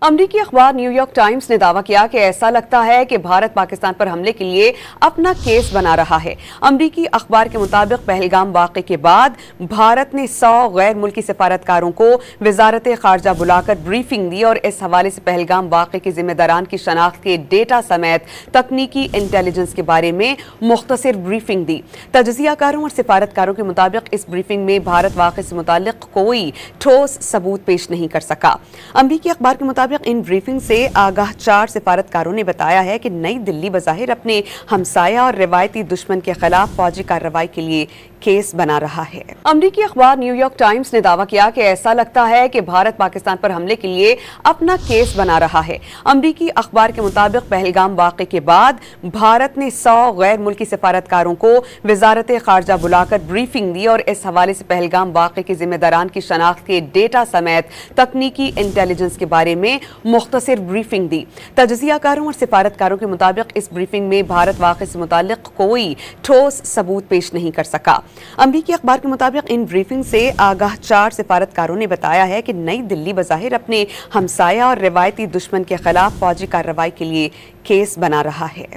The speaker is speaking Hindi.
अमरीकी अखबार न्यूयॉर्क टाइम्स ने दावा किया कि ऐसा लगता है कि भारत पाकिस्तान पर हमले के लिए अपना केस बना रहा है। अमरीकी अखबार के मुताबिक पहलगाम वाक़े के बाद भारत ने 100 गैर मुल्की सफारतकारों को वजारत खारजा बुलाकर ब्रीफिंग दी और इस हवाले से पहलगाम वाक़े के जिम्मेदारान की शनाख्त के डेटा समेत तकनीकी इंटेलिजेंस के बारे में मुख्तसर ब्रीफिंग दी। तजज़ियाकारों और सफारतकारों के मुताबिक इस ब्रीफिंग में भारत वाक़े से मुताल्लिक कोई ठोस सबूत पेश नहीं कर सका। अमरीकी अखबार के मुताबिक इन ब्रीफिंग से आगाह 4 सिफारतकारों ने बताया है कि नई दिल्ली बज़ाहिर अपने हमसाया और रिवायती दुश्मन के खिलाफ फौजी कार्रवाई के लिए केस बना रहा है। अमरीकी अखबार न्यूयॉर्क टाइम्स ने दावा किया कि ऐसा लगता है कि भारत पाकिस्तान पर हमले के लिए अपना केस बना रहा है। अमरीकी अखबार के मुताबिक पहलगाम वाक़े के बाद भारत ने 100 गैर मुल्की सफारतकारों को वजारत खारजा बुलाकर ब्रीफिंग दी और इस हवाले से पहलगाम वाक़े के जिम्मेदारान की शनाख्त के डेटा समेत तकनीकी इंटेलिजेंस के बारे में मुख्तसर ब्रीफिंग दी। तजज़ियाकारों और सफारतकारों के मुताबिक इस ब्रीफिंग में भारत वाक़े से मुताल्लिक कोई ठोस सबूत पेश नहीं कर सका। अमरीकी अखबार के मुताबिक इन ब्रीफिंग से आगाह 4 सिफारतकारों ने बताया है कि नई दिल्ली बज़ाहिर अपने हमसाया और रिवायती दुश्मन के खिलाफ फौजी कार्रवाई के लिए केस बना रहा है।